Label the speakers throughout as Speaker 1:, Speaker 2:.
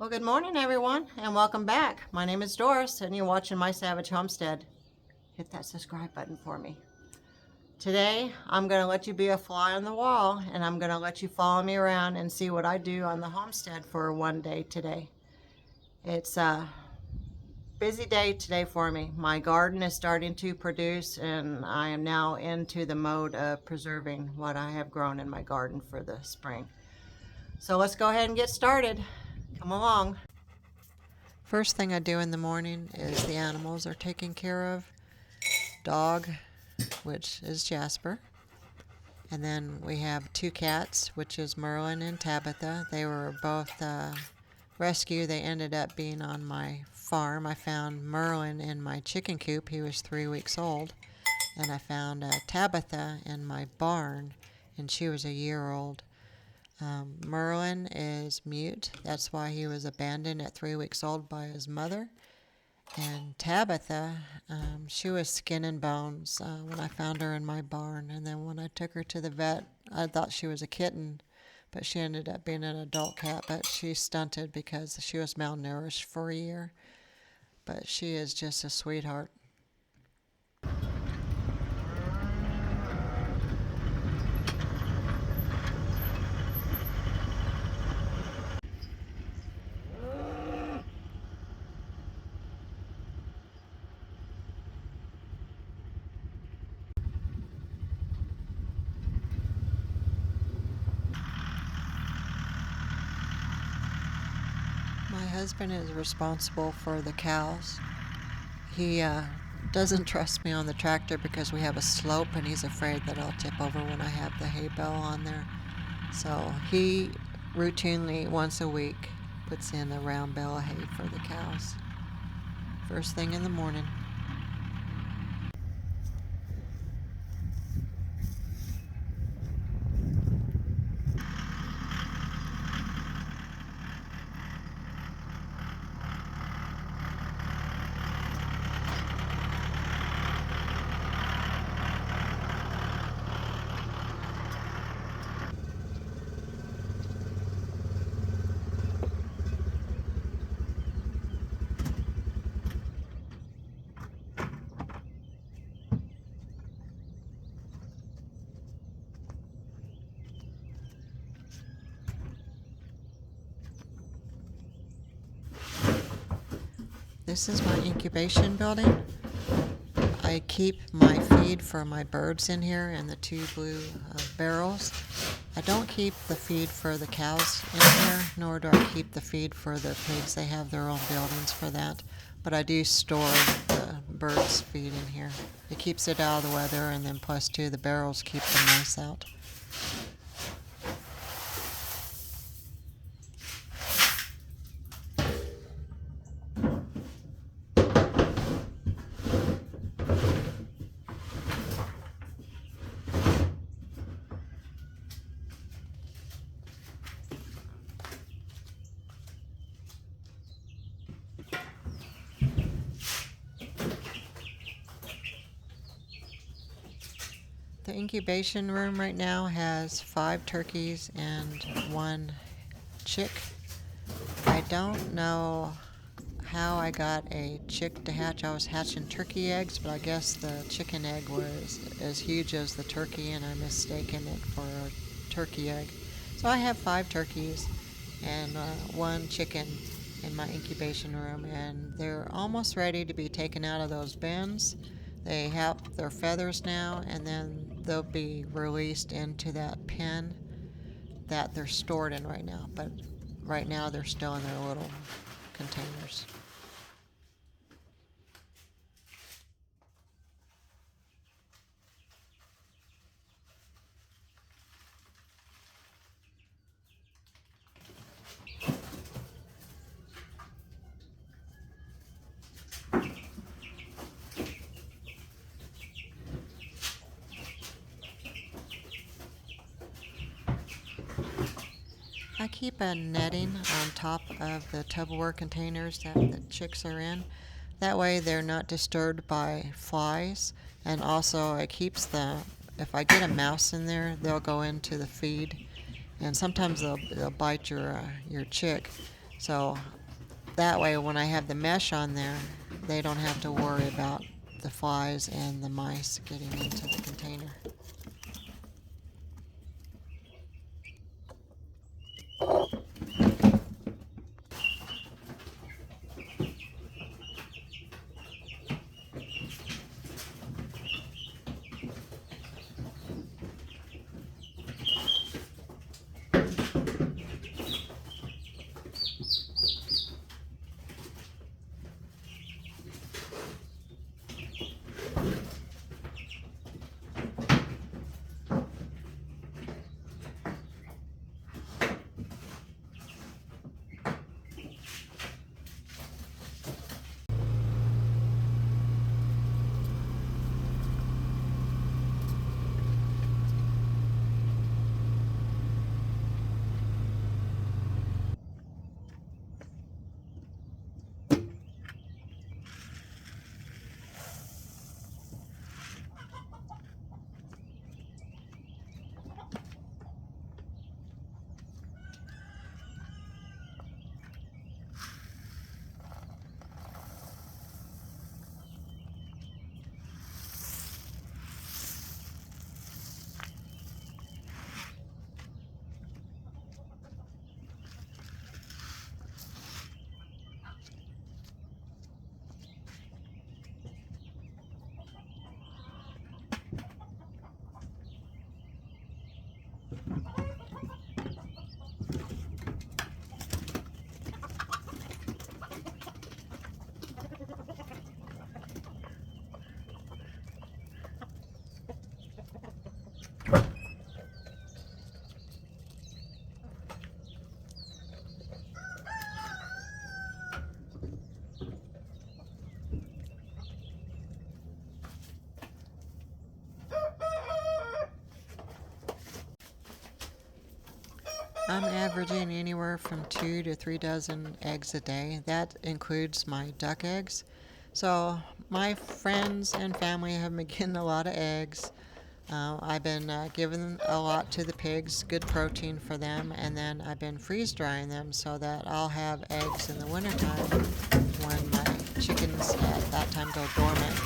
Speaker 1: Well, good morning, everyone, and welcome back. My name is Doris, and you're watching My Savage Homestead. Hit that subscribe button for me. Today, I'm going to let you be a fly on the wall, and I'm going to let you follow me around and see what I do on the homestead for one day today. It's a busy day today for me. My garden is starting to produce, and I am now into the mode of preserving what I have grown in my garden for the spring. So let's go ahead and get started. Come along. First thing I do in the morning is the animals are taken care of. Dog, which is Jasper. And then we have two cats, which is Merlin and Tabitha. They were both rescued. They ended up being on my farm. I found Merlin in my chicken coop. He was 3 weeks old. And I found Tabitha in my barn, and she was a year old. Merlin is mute. That's why he was abandoned at 3 weeks old by his mother. And Tabitha, she was skin and bones when I found her in my barn. And then when I took her to the vet, I thought she was a kitten, but she ended up being an adult cat. But she's stunted because she was malnourished for a year. But she is just a sweetheart. My husband is responsible for the cows. He doesn't trust me on the tractor because we have a slope and he's afraid that I'll tip over when I have the hay bale on there. So he routinely, once a week, puts in a round bale of hay for the cows. First thing in the morning. This is my incubation building. I keep my feed for my birds in here in the two blue barrels. I don't keep the feed for the cows in here, nor do I keep the feed for the pigs. They have their own buildings for that. But I do store the birds' feed in here. It keeps it out of the weather, and then plus two, the barrels keep the mice out. The incubation room right now has 5 turkeys and 1 chick. I don't know how I got a chick to hatch. I was hatching turkey eggs, but I guess the chicken egg was as huge as the turkey, and I mistaken it for a turkey egg. So I have 5 turkeys and 1 chicken in my incubation room, and they're almost ready to be taken out of those bins. They have their feathers now, and then they'll be released into that pen that they're stored in right now. But right now they're still in their little containers. I keep a netting on top of the Tupperware containers that the chicks are in. That way they're not disturbed by flies, and also it keeps if I get a mouse in there, they'll go into the feed, and sometimes they'll bite your chick. So that way when I have the mesh on there, they don't have to worry about the flies and the mice getting into the container. I'm averaging anywhere from 2 to 3 dozen eggs a day. That includes my duck eggs. So my friends and family have been getting a lot of eggs. I've been giving a lot to the pigs, good protein for them, and then I've been freeze drying them so that I'll have eggs in the wintertime when my chickens at that time go dormant.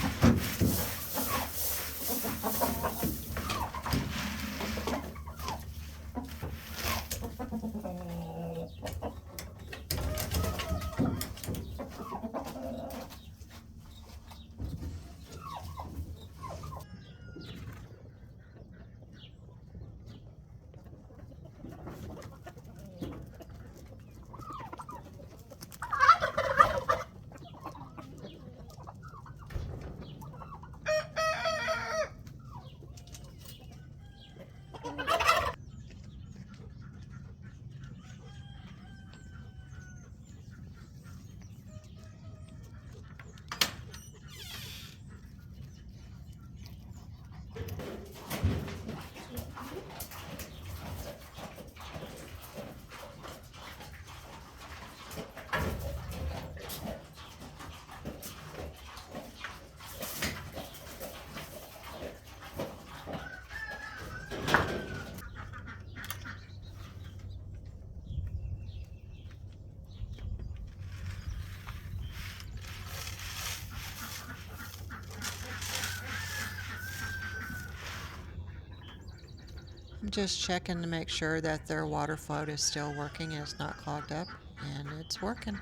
Speaker 1: I'm just checking to make sure that their water float is still working and it's not clogged up, and it's working.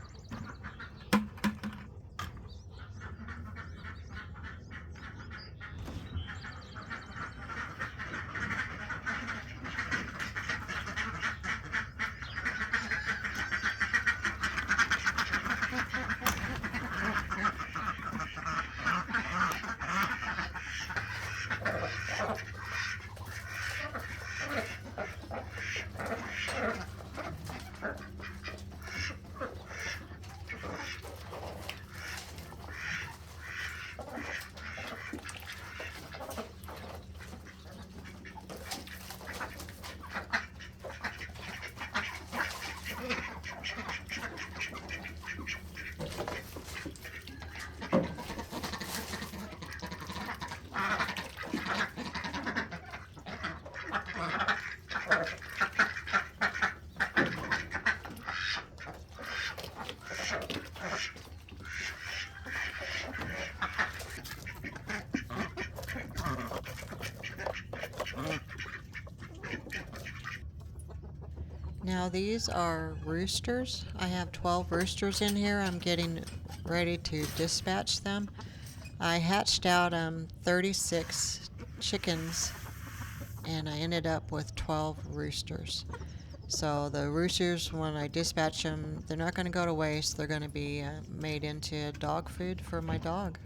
Speaker 1: Now these are roosters. I have 12 roosters in here. I'm getting ready to dispatch them. I hatched out 36 chickens and I ended up with 12 roosters. So the roosters, when I dispatch them, they're not going to go to waste. They're going to be made into dog food for my dog.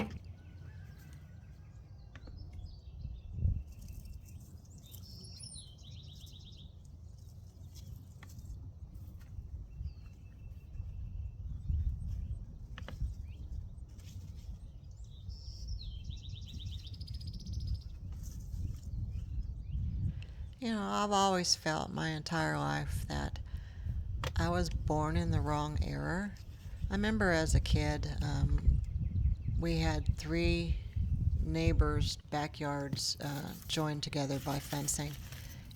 Speaker 1: You know, I've always felt my entire life that I was born in the wrong era. I remember as a kid, we had 3 neighbors' backyards joined together by fencing.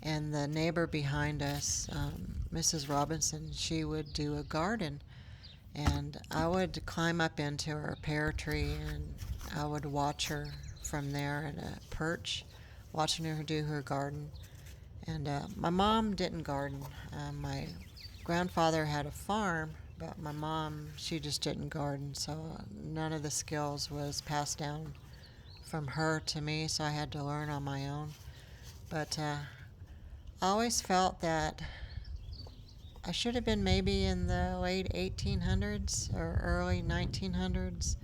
Speaker 1: And the neighbor behind us, Mrs. Robinson, she would do a garden. And I would climb up into her pear tree and I would watch her from there in a perch, watching her do her garden. And my mom didn't garden. My grandfather had a farm, but my mom, she just didn't garden. So none of the skills was passed down from her to me, so I had to learn on my own. But I always felt that I should have been maybe in the late 1800s or early 1900s.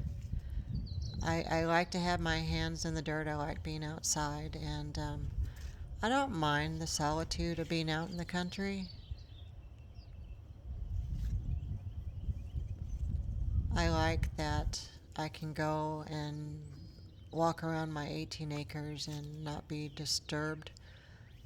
Speaker 1: I like to have my hands in the dirt. I like being outside, and I don't mind the solitude of being out in the country. I like that I can go and walk around my 18 acres and not be disturbed,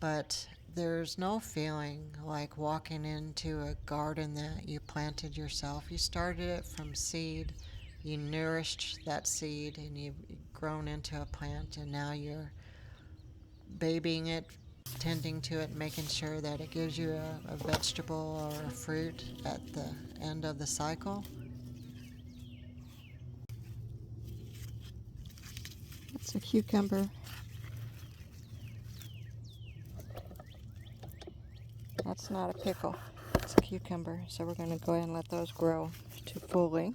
Speaker 1: but there's no feeling like walking into a garden that you planted yourself. You started it from seed, you nourished that seed, and you've grown into a plant, and now you're babying it, tending to it, making sure that it gives you a vegetable or a fruit at the end of the cycle. It's a cucumber. That's not a pickle. It's a cucumber. So we're going to go ahead and let those grow to fully.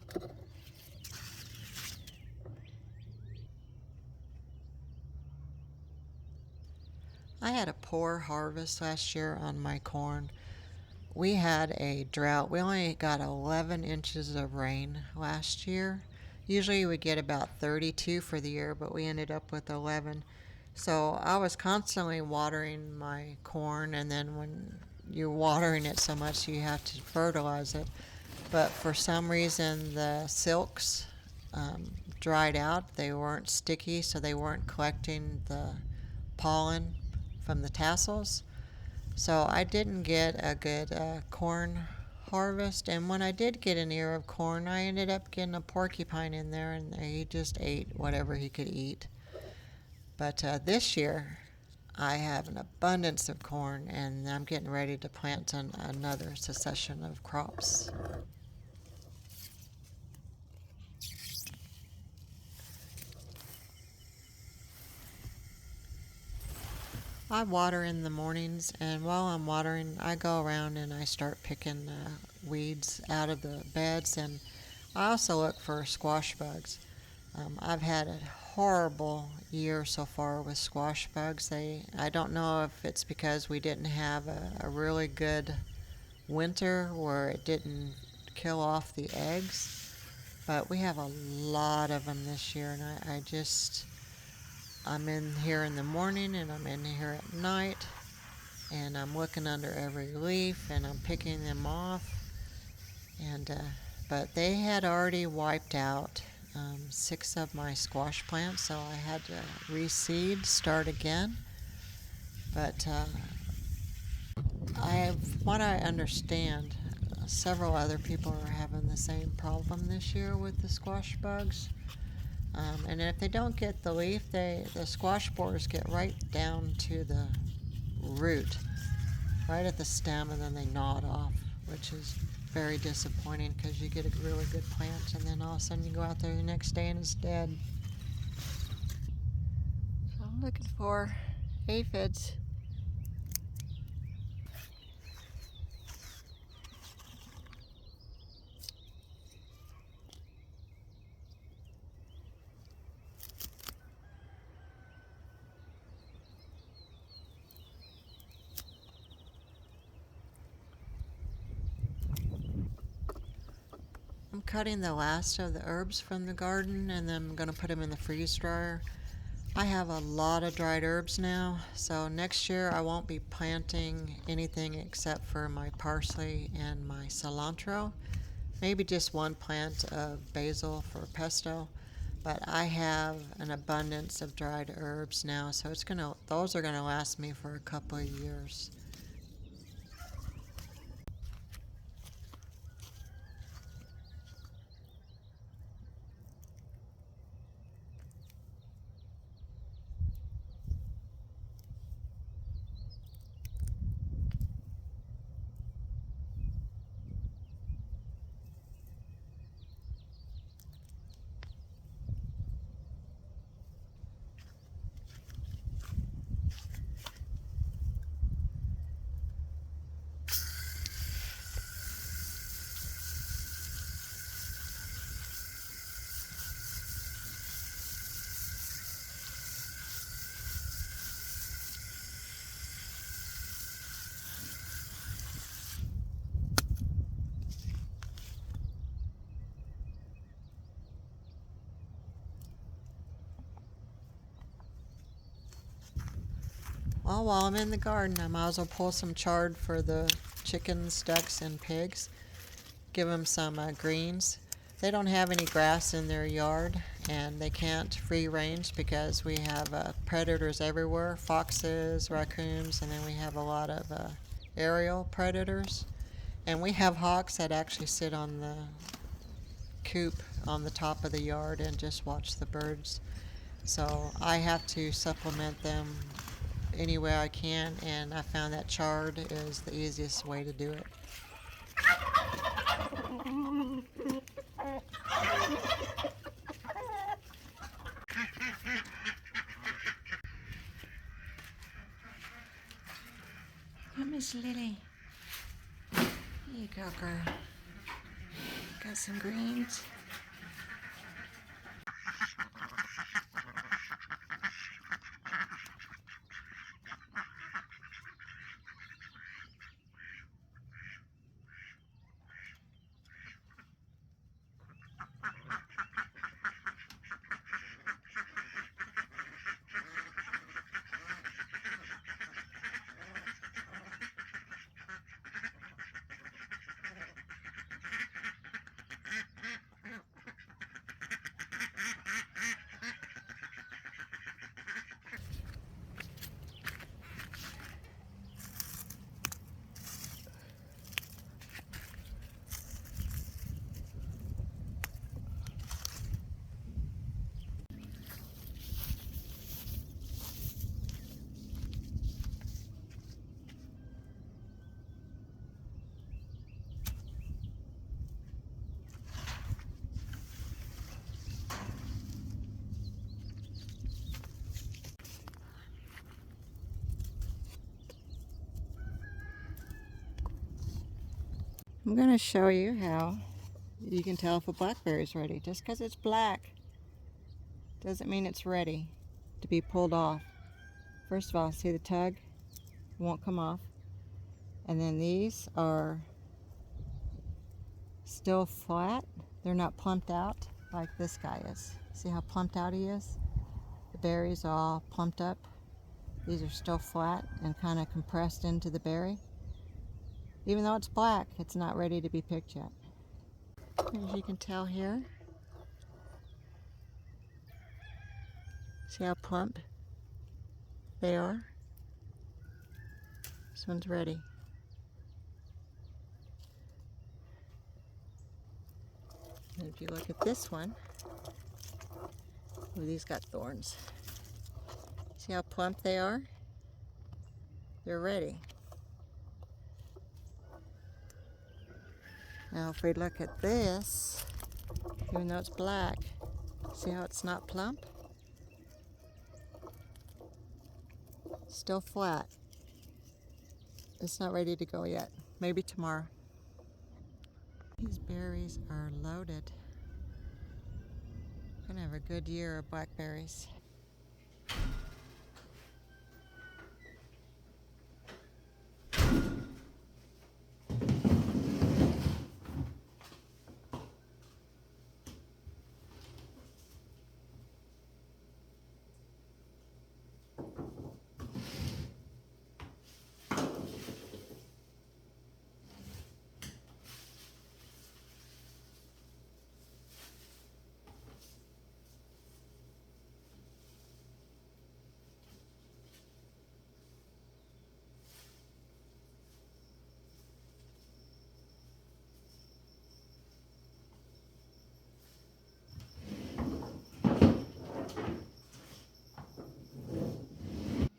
Speaker 1: I had a poor harvest last year on my corn. We had a drought. We only got 11 inches of rain last year. Usually we get about 32 for the year, but we ended up with 11. So I was constantly watering my corn, and then when you're watering it so much, you have to fertilize it. But for some reason, the silks dried out. They weren't sticky, so they weren't collecting the pollen from the tassels. So I didn't get a good corn harvest, and when I did get an ear of corn, I ended up getting a porcupine in there, and he just ate whatever he could eat. But this year, I have an abundance of corn, and I'm getting ready to plant another succession of crops. I water in the mornings, and while I'm watering, I go around and I start picking weeds out of the beds, and I also look for squash bugs. I've had a horrible year so far with squash bugs. I don't know if it's because we didn't have a really good winter where it didn't kill off the eggs, but we have a lot of them this year, and I'm in here in the morning and I'm in here at night, and I'm looking under every leaf and I'm picking them off. And but they had already wiped out 6 of my squash plants, so I had to reseed, start again. But what I understand, several other people are having the same problem this year with the squash bugs. And if they don't get the leaf, the squash borers get right down to the root, right at the stem, and then they gnaw it off, which is very disappointing because you get a really good plant, and then all of a sudden you go out there the next day and it's dead. So I'm looking for aphids. I'm cutting the last of the herbs from the garden and then I'm going to put them in the freeze dryer. I have a lot of dried herbs now, so next year I won't be planting anything except for my parsley and my cilantro. Maybe just one plant of basil for pesto, but I have an abundance of dried herbs now, so those are gonna last me for a couple of years. Well, while I'm in the garden, I might as well pull some chard for the chickens, ducks, and pigs. Give them some greens. They don't have any grass in their yard, and they can't free range because we have predators everywhere, foxes, raccoons, and then we have a lot of aerial predators. And we have hawks that actually sit on the coop on the top of the yard and just watch the birds. So I have to supplement them any way I can, and I found that chard is the easiest way to do it. Come, Miss Lily. Here you go, girl. Got some greens. I'm going to show you how you can tell if a blackberry is ready. Just because it's black doesn't mean it's ready to be pulled off. First of all, see the tug? It won't come off. And then these are still flat. They're not plumped out like this guy is. See how plumped out he is? The berries are all plumped up. These are still flat and kind of compressed into the berry. Even though it's black, it's not ready to be picked yet. As you can tell here, see how plump they are? This one's ready. And if you look at this one, oh, these got thorns. See how plump they are? They're ready. Now if we look at this, even though it's black, see how it's not plump? Still flat. It's not ready to go yet. Maybe tomorrow. These berries are loaded. We're gonna have a good year of blackberries.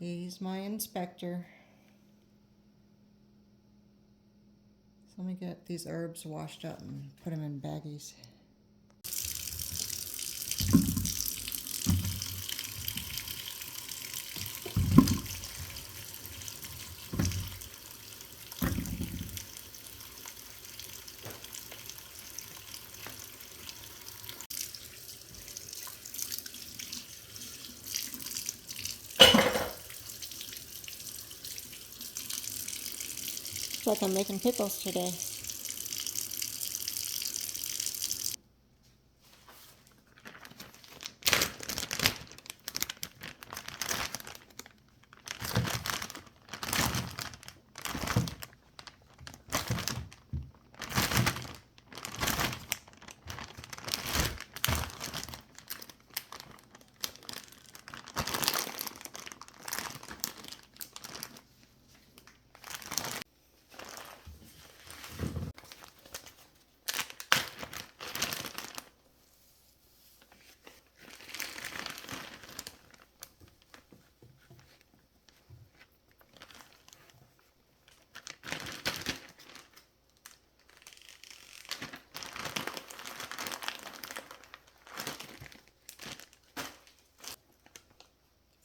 Speaker 1: He's my inspector. So let me get these herbs washed up and put them in baggies. Looks like I'm making pickles today.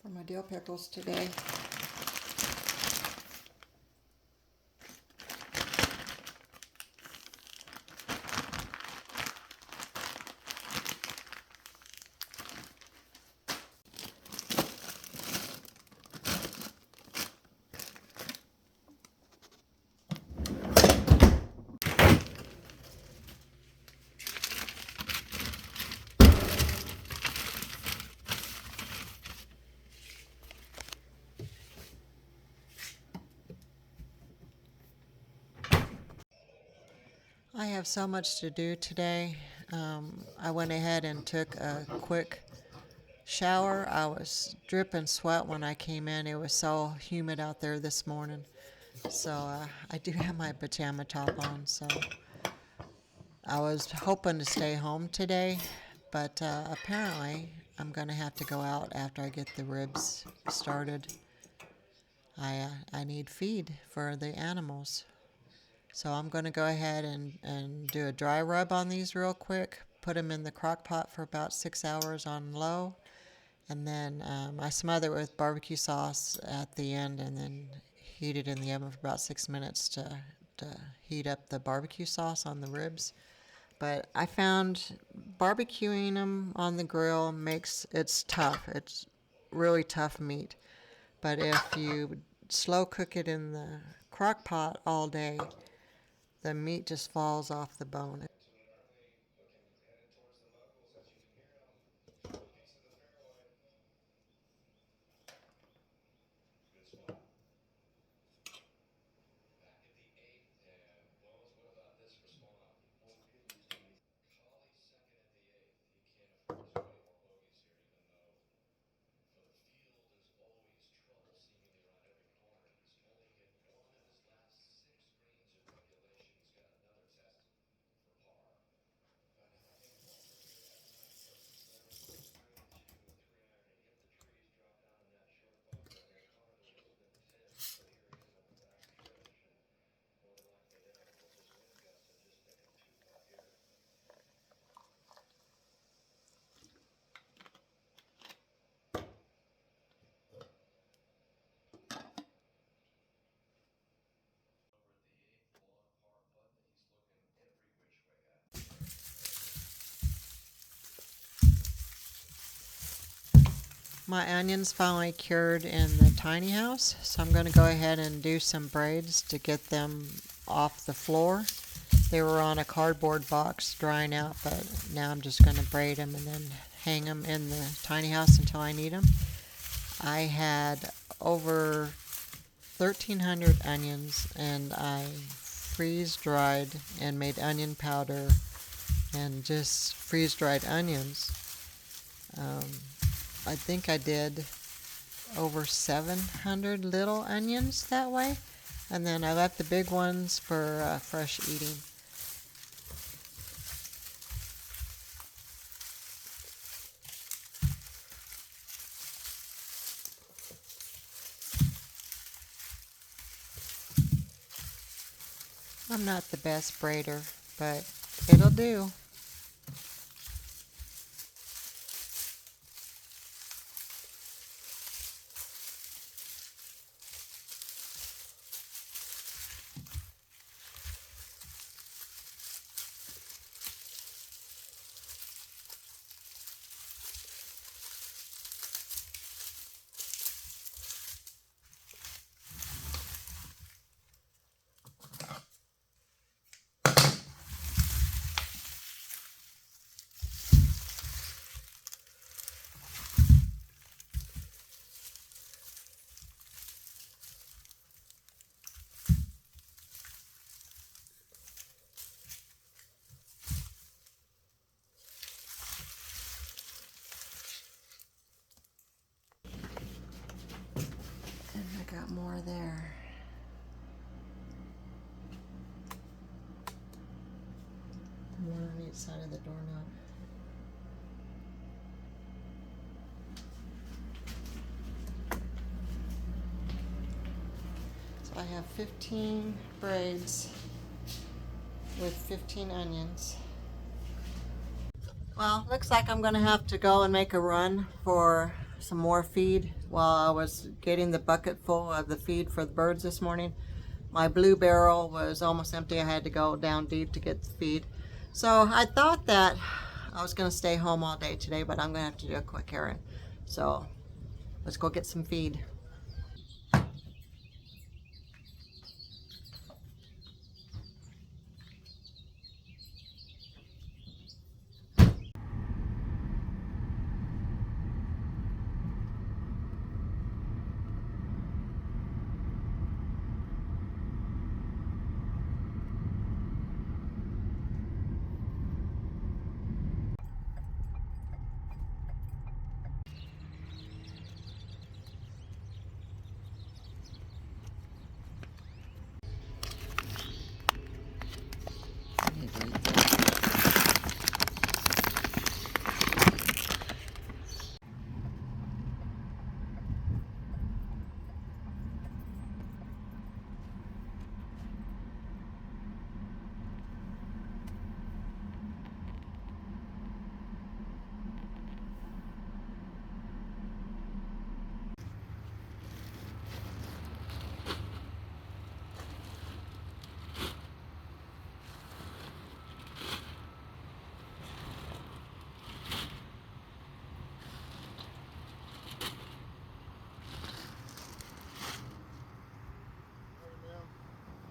Speaker 1: For my dill pickles today. I have so much to do today. I went ahead and took a quick shower. I was dripping sweat when I came in. It was so humid out there this morning. So I do have my pajama top on. So I was hoping to stay home today, but apparently I'm going to have to go out after I get the ribs started. I need feed for the animals. So I'm going to go ahead and do a dry rub on these real quick. Put them in the crock pot for about 6 hours on low. And then I smother it with barbecue sauce at the end and then heat it in the oven for about 6 minutes to heat up the barbecue sauce on the ribs. But I found barbecuing them on the grill it's tough. It's really tough meat. But if you slow cook it in the crock pot all day, the meat just falls off the bone. My onions finally cured in the tiny house, so I'm going to go ahead and do some braids to get them off the floor. They were on a cardboard box drying out, but now I'm just going to braid them and then hang them in the tiny house until I need them. I had over 1,300 onions, and I freeze-dried and made onion powder and just freeze-dried onions. I think I did over 700 little onions that way, and then I left the big ones for fresh eating. I'm not the best braider, but it'll do. And I got more there. One on each side of the doorknob. So I have 15 braids with 15 onions. Well, looks like I'm gonna have to go and make a run for some more feed. While I was getting the bucket full of the feed for the birds this morning, my blue barrel was almost empty. I had to go down deep to get the feed. So I thought that I was gonna stay home all day today, but I'm gonna have to do a quick errand. So let's go get some feed.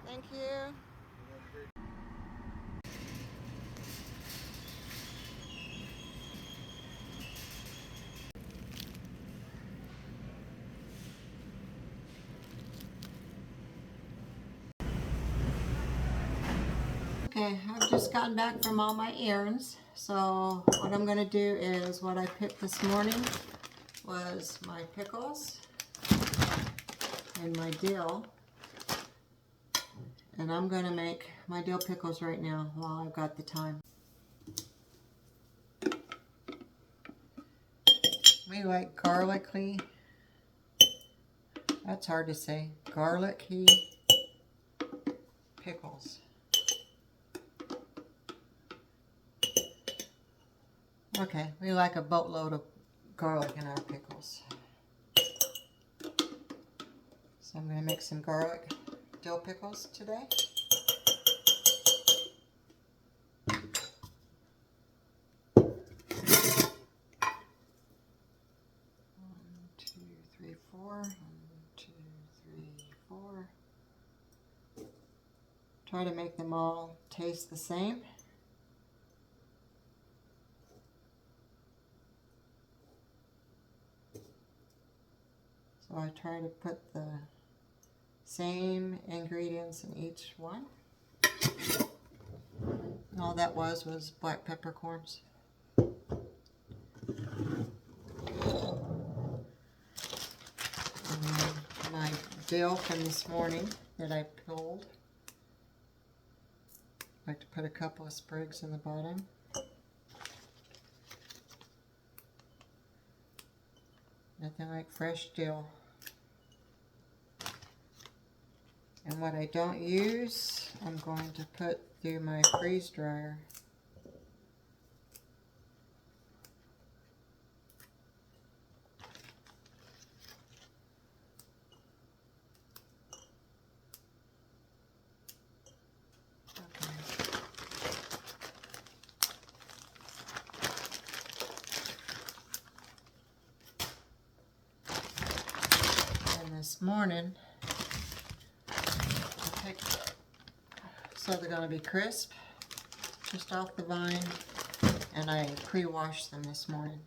Speaker 1: Thank you. Okay, I've just gotten back from all my errands. So what I'm gonna do is what I picked this morning was my pickles and my dill. And I'm gonna make my dill pickles right now while I've got the time. We like garlicky, that's hard to say, garlicky pickles. Okay, we like a boatload of garlic in our pickles. So I'm gonna make some garlic dill pickles today. 1, 2, 3, 4. Try to make them all taste the same. So I try to put the same ingredients in each one. And all that was black peppercorns. My dill from this morning that I pulled. I like to put a couple of sprigs in the bottom. Nothing like fresh dill. And what I don't use, I'm going to put through my freeze dryer. This morning, so they're going to be crisp, just off the vine, and I pre-washed them this morning.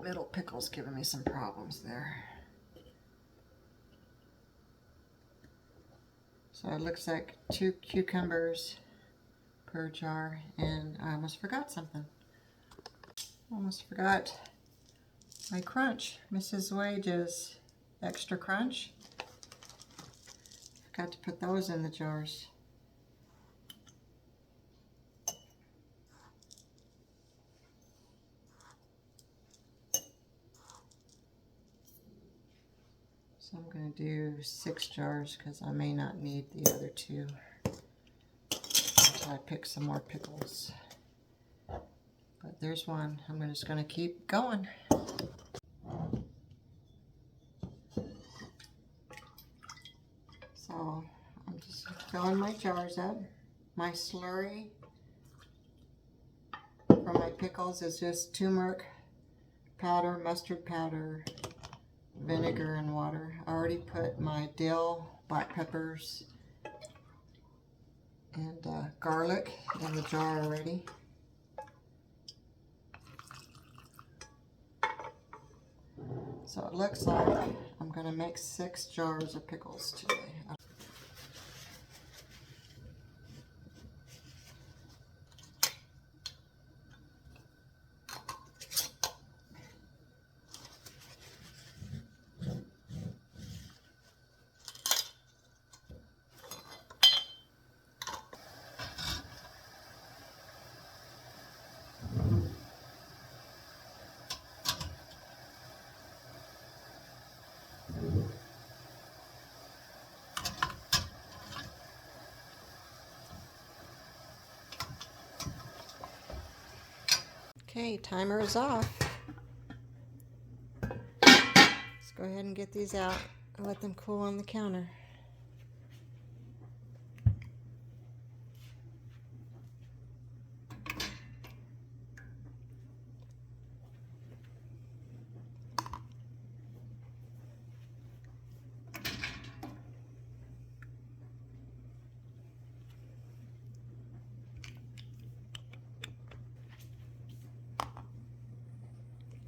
Speaker 1: Middle pickle's giving me some problems there. So it looks like 2 cucumbers per jar, and I almost forgot something. Almost forgot my crunch, Mrs. Wage's extra crunch. Forgot to put those in the jars. So I'm going to do 6 jars because I may not need the other 2 until I pick some more pickles. But there's one. I'm just going to keep going. So I'm just filling my jars up. My slurry for my pickles is just turmeric powder, mustard powder, vinegar, and water. I already put my dill, black peppers, and garlic in the jar already. So it looks like I'm going to make 6 jars of pickles today. Okay, timer is off. Let's go ahead and get these out and let them cool on the counter.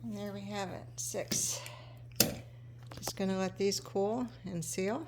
Speaker 1: And there we have it, 6. Just going to let these cool and seal.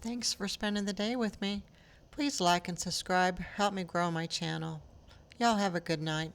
Speaker 1: Thanks for spending the day with me. Please like and subscribe. Help me grow my channel. Y'all have a good night.